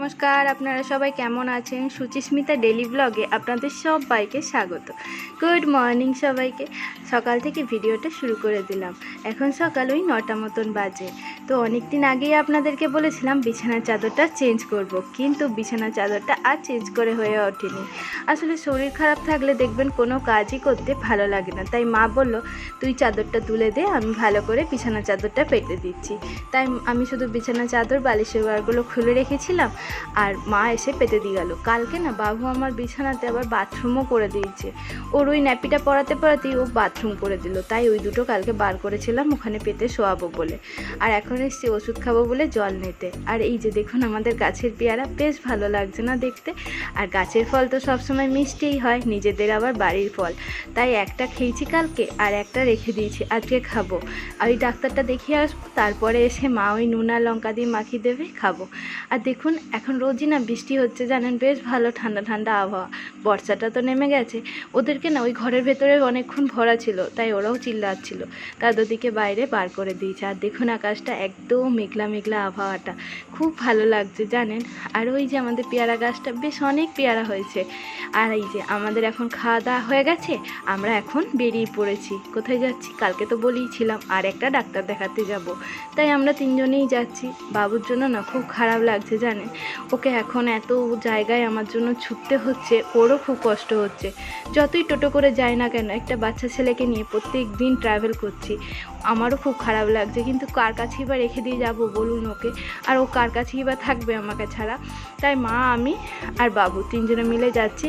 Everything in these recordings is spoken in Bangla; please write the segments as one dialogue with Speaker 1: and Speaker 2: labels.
Speaker 1: নমস্কার, আপনারা সবাই কেমন আছেন? সুচিস্মিতা ডেলি ব্লগে আপনাদের সবাইকে স্বাগত। গুড মর্নিং সবাইকে। সকাল থেকে ভিডিওটা শুরু করে দিলাম। এখন সকাল ওই 9টা মতন বাজে। তো অনেক দিন আগেই আপনাদেরকে বলেছিলাম বিছানার চাদরটা চেঞ্জ করব, কিন্তু বিছানার চাদরটা আর চেঞ্জ করে হয়ে ওঠেনি। আসলে শরীর খারাপ থাকলে দেখবেন কোনো কাজই করতে ভালো লাগে না। তাই মা বলল, তুই চাদরটা তুলে দে, আমি ভালো করে বিছানার চাদরটা পেতে দিচ্ছি। তাই আমি শুধু বিছানার চাদর বালিশের ওয়ারগুলো খুলে রেখেছিলাম, আর মা এসে পেতে দিয়ে গেল। কালকে না বাবু আমার বিছানাতে আবার বাথরুমও করে দিয়েছে। ওর ওই ন্যাপিটা পরাতে পরাতেই ও বাথরুম করে দিল। তাই ওই দুটো কালকে বার করেছিলাম ওখানে পেতে শোয়াবো বলে। আর এখন এসছি ওষুধ খাবো বলে জল নিতে। আর এই যে দেখুন আমাদের গাছের পেয়ারা, বেশ ভালো লাগছে না দেখতে? আর গাছের ফল তো সবসময় মিষ্টিই হয়, নিজেদের আবার বাড়ির ফল। তাই একটা খেয়েছি কালকে, আর একটা রেখে দিয়েছি, আজকে খাবো। আর ওই ডাক্তারটা দেখিয়ে আসবো, তারপরে এসে মা ওই নুন আর লঙ্কা দিয়ে মাখিয়ে দেবে, খাবো। আর দেখুন এখন রোজই না বৃষ্টি হচ্ছে জানেন, বেশ ভালো ঠান্ডা ঠান্ডা আবহাওয়া। বর্ষাটা তো নেমে গেছে। ওদেরকে না ওই ঘরের ভেতরে অনেকক্ষণ ভরা ছিল, তাই ওরাও চিল্লাচ্ছিল। দাদুদিকে বাইরে বার করে দিয়েছে। আর দেখুন আকাশটা একদম মেঘলা মেঘলা, আবহাওয়াটা খুব ভালো লাগছে জানেন। আর ওই যে আমাদের পেয়ারা গাছটা বেশ অনেক পেয়ারা হয়েছে। আর এই যে আমাদের এখন খাওয়া দাওয়া হয়ে গেছে, আমরা এখন বেরিয়ে পড়েছি। কোথায় যাচ্ছি? কালকে তো বলেইছিলাম আর একটা ডাক্তার দেখাতে যাব। তাই আমরা তিনজনেই যাচ্ছি। বাবুর জন্য না খুব খারাপ লাগছে জানেন, ওকে এখন এত জায়গায় আমার জন্য ছুটতে হচ্ছে, ওরও খুব কষ্ট হচ্ছে। যতই টোটো করে যাই না কেন, একটা বাচ্চা ছেলেকে নিয়ে প্রত্যেক দিন ট্রাভেল করছি, আমারও খুব খারাপ লাগছে। কিন্তু কার কাছেই বা রেখে দিয়ে যাব বলুন ওকে? আর ও কার কাছেই বা থাকবে আমাকে ছাড়া? তাই মা, আমি আর বাবু তিনজনে মিলে যাচ্ছি।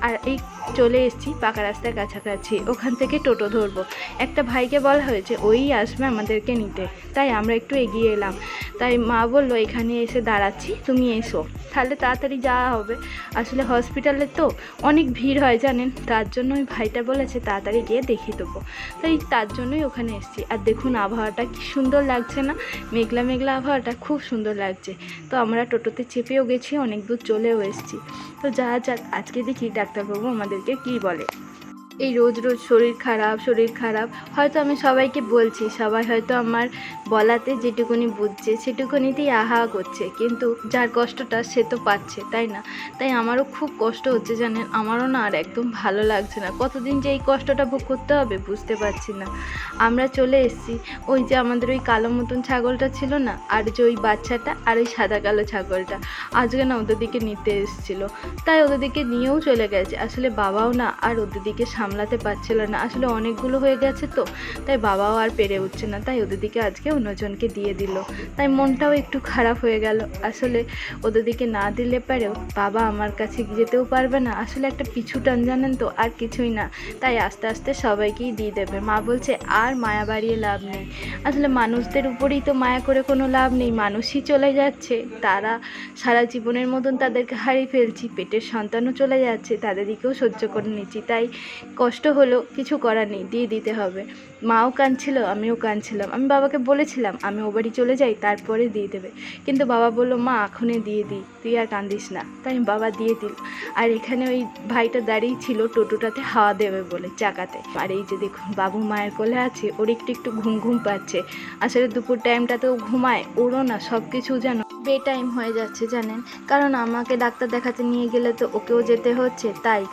Speaker 1: আর এই চলে এসেছি পাকা রাস্তার কাছাকাছি। ওখান থেকে টোটো ধরবো। একটা ভাইকে বলা হয়েছে, ওই আসবে আমাদেরকে নিতে। তাই আমরা একটু এগিয়ে এলাম। তাই মা বললো, এখানে এসে দাঁড়াচ্ছি, তুমি এসো, তাহলে তাড়াতাড়ি যাওয়া হবে। আসলে হসপিটালে তো অনেক ভিড় হয় জানেন, তার জন্য ওই ভাইটা বলেছে তাড়াতাড়ি গিয়ে দেখিয়ে দেবো। তাই তার জন্যই ওখানে এসেছি। আর দেখুন আবহাওয়াটা কি সুন্দর লাগছে না? মেঘলা মেঘলা আবহাওয়াটা খুব সুন্দর লাগছে। তো আমরা টোটোতে চেপেও গেছি, অনেক দূর চলেও এসেছি। তো যাক, আজকে দেখি ডাক্তারবাবু আমাদেরকে কী বলে। এই রোজ রোজ শরীর খারাপ হয়তো আমি সবাইকে বলছি, সবাই হয়তো আমার বলাতে যেটুকুনি বুঝছে সেটুকুনিতেই আহা করছে, কিন্তু যার কষ্টটা সে তো পাচ্ছে, তাই না? তাই আমারও খুব কষ্ট হচ্ছে জানেন। আমারও না আর একদম ভালো লাগছে না। কতদিন যে এই কষ্টটা ভোগ করতে হবে বুঝতে পারছি না। আমরা চলে এসেছি। ওই যে আমাদের ওই কালো মতন ছাগলটা ছিল না, আর যে ওই বাচ্চাটা, আর ওই সাদা কালো ছাগলটা আজকে না ওদের দিকে নিতে এসেছিলো। তাই ওদের দিকে নিয়েও চলে গেছে। আসলে বাবাও না আর ওদের দিকে সামলাতে পারছিল না। আসলে অনেকগুলো হয়ে গেছে তো, তাই বাবাও আর পেরে উঠছে না। তাই ওদের দিকে আজকে অন্যজনকে দিয়ে দিল। তাই মনটাও একটু খারাপ হয়ে গেল। আসলে ওদের দিকে না দিলে পারেও বাবা আমার কাছে যেতেও পারবে না। আসলে একটা পিছু টান জানেন তো, আর কিছুই না। তাই আস্তে আস্তে সবাইকেই দিয়ে দেবে। মা বলছে আর মায়া বাড়িয়ে লাভ নেই। আসলে মানুষদের উপরেই তো মায়া করে কোনো লাভ নেই। মানুষই চলে যাচ্ছে, তারা সারা জীবনের মতন তাদেরকে হারিয়ে ফেলছি। পেটের সন্তানও চলে যাচ্ছে, তাদের দিকেও সহ্য করে নিচ্ছি। তাই কষ্ট হলো, কিছু করার নেই, দিয়ে দিতে হবে। মাও কাঁদছিল, আমিও কাঁদছিলাম। আমি বাবাকে বলেছিলাম আমি ও বাড়ি চলে যাই, তারপরে দিয়ে দেবে। কিন্তু বাবা বললো, মা এখনই দিয়ে দিই, তুই আর কান্দিস না। তাই বাবা দিয়ে দিল। আর এখানে ওই ভাইটা দাঁড়িয়ে ছিল টোটোটাতে হাওয়া দেবে বলে, চাকাতে। আর এই যে দেখুন বাবু মায়ের কোলে আছে, ওর একটু একটু ঘুম ঘুম পাচ্ছে। আসলে দুপুর টাইমটাতেও ঘুমায়, ওরও না সব কিছু যেন বে টাইম হয়ে যাচ্ছে জানেন। কারণ আমাকে ডাক্তার দেখাতে নিয়ে গেলে তো ওকেও যেতে হচ্ছে। তাই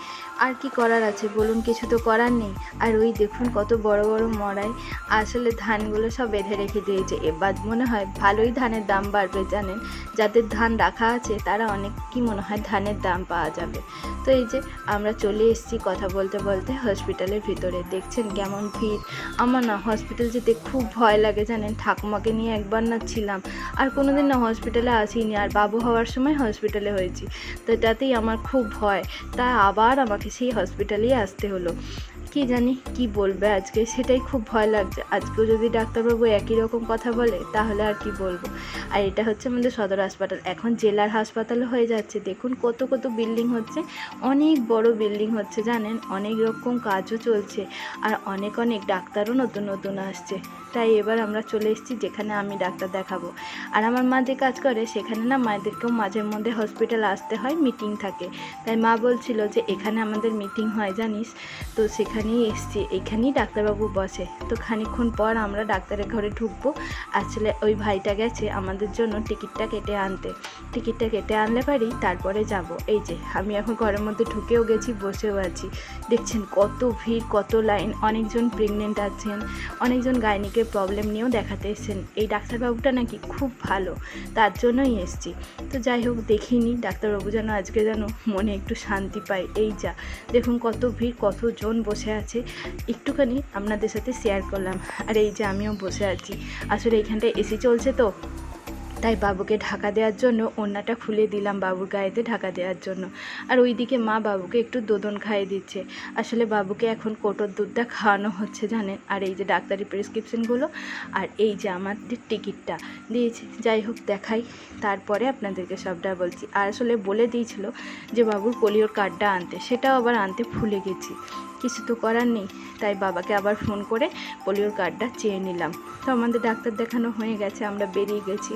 Speaker 1: আর কি করার আছে বলুন? কিছু তো করার নেই। আর ওই দেখুন কত বড় বড় মড়াই। আসলে ধানগুলো সব বেঁধে রেখে দিয়েছে। এবার মনে হয় ভালোই ধানের দাম বাড়বে জানেন। যাদের ধান রাখা আছে তারা অনেক কি মনে হয় ধানের দাম পাওয়া যাবে। তো এই যে আমরা চলে এসেছি কথা বলতে বলতে হসপিটালের ভিতরে। দেখছেন কেমন ভিড়। আমার না হসপিটাল যেতে খুব ভয় লাগে জানেন। ঠাকুমাকে নিয়ে একবার না ছিলাম, আর কোনোদিন না হসপিটালে আসিনি। আর বাবু হওয়ার সময় হসপিটালে হয়েছি, তো তাতেই আমার খুব ভয়। তাই আবার আমাকে সেই হসপিটালেই আসতে হলো। কি জানি কি বলবে আজকে, সেটাই খুব ভয় লাগছে। আজকেও যদি ডাক্তারবাবু একই রকম কথা বলে তাহলে আর কি বলবো। আর এটা হচ্ছে আমাদের সদর হাসপাতাল, এখন জেলার হাসপাতালও হয়ে যাচ্ছে। দেখুন কত কত বিল্ডিং হচ্ছে, অনেক বড় বিল্ডিং হচ্ছে জানেন। অনেক রকম কাজও চলছে, আর অনেক অনেক ডাক্তারও নতুন নতুন আসছে। তাই এবার আমরা চলে এসেছি যেখানে আমি ডাক্তার দেখাবো। আর আমার মা যে কাজ করে সেখানে না মায়েদেরকেও মাঝে মধ্যে হসপিটাল আসতে হয়, মিটিং থাকে। তাই মা বলছিল যে এখানে আমাদের মিটিং হয় জানিস, তো সেখানেই এসছি, এইখানেই ডাক্তারবাবু বসে। তো খানিকক্ষণ পর আমরা ডাক্তারের ঘরে ঢুকবো। আসলে ওই ভাইটা গেছে আমাদের জন্য টিকিটটা কেটে আনতে। টিকিটটা কেটে আনলে পারি তারপরে যাব। এই যে আমি এখন ঘরের মধ্যে ঢুকেও গেছি, বসেও আছি। দেখছেন কত ভিড়, কত লাইন, অনেকজন প্রেগনেন্ট আছেন, অনেকজন গাইনিকের প্রবলেম নিয়েও দেখাতে এসেছেন। এই ডাক্তারবাবুটা নাকি খুব ভালো, তার জন্যই এসছি। তো যাই হোক, দেখিনি ডাক্তারবাবু যেন আজকে যেন মনে একটু শান্তি পাই। এই যা দেখুন কত ভিড়, কতজন বসে আছে, একটুখানি আপনাদের সাথে শেয়ার করলাম। আর এই যে আমিও বসে আছি। আসলে এইখানটায় এসি চলছে তো, তাই বাবুকে ঢাকা দেওয়ার জন্য ওড়নাটা খুলে দিলাম বাবুর গায়েতে ঢাকা দেওয়ার জন্য। আর ওইদিকে মা বাবুকে একটু দোদন খাইয়ে দিচ্ছে। আসলে বাবুকে এখন কোটোর দুধটা খাওয়ানো হচ্ছে জানেন। আর এই যে ডাক্তারি প্রেসক্রিপশনগুলো, আর এই যে আমাদের টিকিটটা দিয়েছে। যাই হোক দেখাই, তারপরে আপনাদেরকে সবটা বলছি। আর আসলে বলে দিয়েছিল যে বাবুর পোলিওর কার্ডটা আনতে, সেটাও আবার আনতে ভুলে গেছি। কিছু তো করার নেই, তাই বাবাকে আবার ফোন করে পোলিওর কার্ডটা চেয়ে নিলাম। তো আমাদের ডাক্তার দেখানো হয়ে গেছে, আমরা বেরিয়ে গেছি।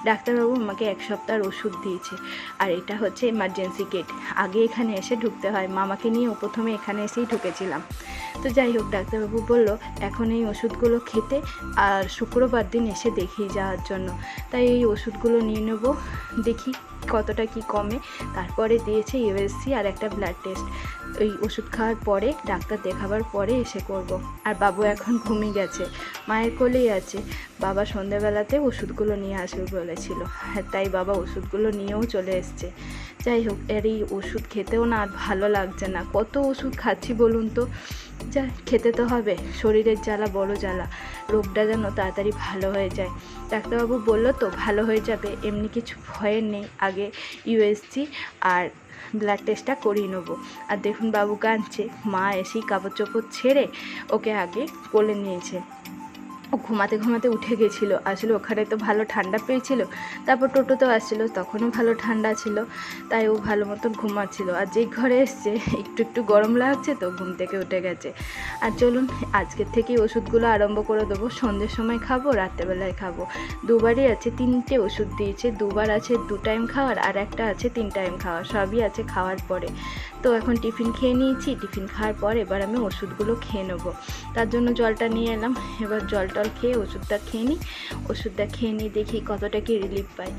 Speaker 1: ডাক্তারবাবু আমাকে 1 সপ্তাহের ওষুধ দিয়েছে। আর এটা হচ্ছে এমার্জেন্সি গেট, আগে এখানে এসে ঢুকতে হয়। মামাকে নিয়েও প্রথমে এখানে এসেই ঢুকেছিলাম। তো যাই হোক, ডাক্তারবাবু বলল এখন এই ওষুধগুলো খেতে, আর শুক্রবার দিন এসে দেখিয়ে যাওয়ার জন্য। তাই এই ওষুধগুলো নিয়ে নেব, দেখি কতটা কি কমে। তারপরে দিয়েছে ইউএসসি আর একটা ব্লাড টেস্ট। ওই ওষুধ খাওয়ার পরে, ডাক্তার দেখাবার পরে এসে করব। আর বাবু এখন ঘুমিয়ে গেছে, মায়ের কোলেই আছে। বাবা সন্ধ্যাবেলাতে ওষুধগুলো নিয়ে আসবে বলেছিল, তাই বাবা ওষুধগুলো নিয়েও চলে এসছে। যাই হোক, এর এই ওষুধ খেতেও না আর ভালো লাগছে না। কত ওষুধ খাচ্ছি বলুন তো, যা খেতে তো হবে, শরীরের জ্বালা বড় জ্বালা। রোগটা যেন তাড়াতাড়ি ভালো হয়ে যায়। ডাক্তারবাবু বলল তো ভালো হয়ে যাবে, এমনি কিছু ভয়ের নেই। আগে ইউএসজি আর ব্লাড টেস্টটা করিয়ে নেবো। আর দেখুন বাবু কাঁদছে, মা এসেই কাপড় চোপড় ছেড়ে ওকে আগে কোলে নিয়েছে। ও ঘুমাতে ঘুমাতে উঠে গেছিলো। আসলে ওখানে তো ভালো ঠান্ডা পেয়েছিল, তারপর টোটোতেও আসছিলো, তখনও ভালো ঠান্ডা ছিল, তাই ও ভালো মতন ঘুমাচ্ছিল। আর যেই ঘরে এসছে একটু একটু গরম লাগছে, তো ঘুম থেকে উঠে গেছে। আর চলুন আজকের থেকেই ওষুধগুলো আরম্ভ করে দেবো। সন্ধ্যের সময় খাবো, রাত্রেবেলায় খাবো। দুবারই আছে, 3টে ওষুধ দিয়েছে। 2বার আছে 2 টাইম খাওয়ার, আর একটা আছে 3 টাইম খাওয়ার। সবই আছে খাওয়ার পরে। তো এখন টিফিন খেয়ে নিয়েছি, টিফিন খাওয়ার পর এবার আমি ওষুধগুলো খেয়ে নেবো। তার জন্য জলটা নিয়ে এলাম। এবার জল খেয়ে ওষুধটা খেয়ে নিই। ওষুধটা খেয়ে নিই, দেখি কতটা কি রিলিফ পাই।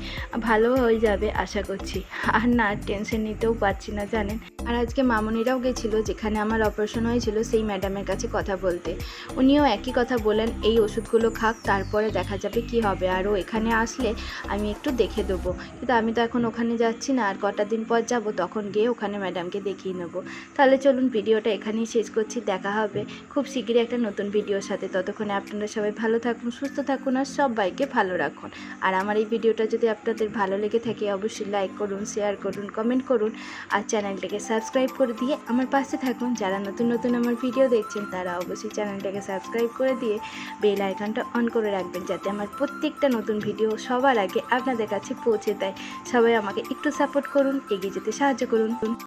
Speaker 1: ভালো হয়ে যাবে আশা করছি। আর না টেনশন নিতেও পারছি না জানেন। আর আজকে মামনিরাও গেছিলো যেখানে আমার অপারেশন হয়েছিল, সেই ম্যাডামের কাছে কথা বলতে। উনিও একই কথা বলেন, এই ওষুধগুলো খাক, তারপরে দেখা যাবে কি হবে। আরও এখানে আসলে আমি একটু দেখে দেবো, কিন্তু আমি তো এখন ওখানে যাচ্ছি না। আর কটা দিন পর যাব, তখন গিয়ে ওখানে ম্যাডামকে দেখিয়ে নেবো। তাহলে চলুন ভিডিওটা এখানেই শেষ করছি। দেখা হবে খুব শীঘ্রই একটা নতুন ভিডিওর সাথে। ততক্ষণে আপনারা সবাই ভালো থাকুন, সুস্থ থাকুন, আর সবাইকে ভালো রাখুন। আর আমার এই ভিডিওটা যদি আপনাদের ভালো লেগে থাকে, অবশ্যই লাইক করুন, শেয়ার করুন, কমেন্ট করুন। আর চ্যানেলটাকে সাবস্ক্রাইব করে দিয়ে আমার পাশে থাকুন। যারা নতুন নতুন আমার ভিডিও দেখছেন, তারা অবশ্যই চ্যানেলটাকে সাবস্ক্রাইব করে দিয়ে বেল আইকনটা অন করে রাখবেন, যাতে আমার প্রত্যেকটা নতুন ভিডিও সবার আগে আপনাদের কাছে পৌঁছে দেয়। সবাই আমাকে একটু সাপোর্ট করুন, এগিয়ে যেতে সাহায্য করুন।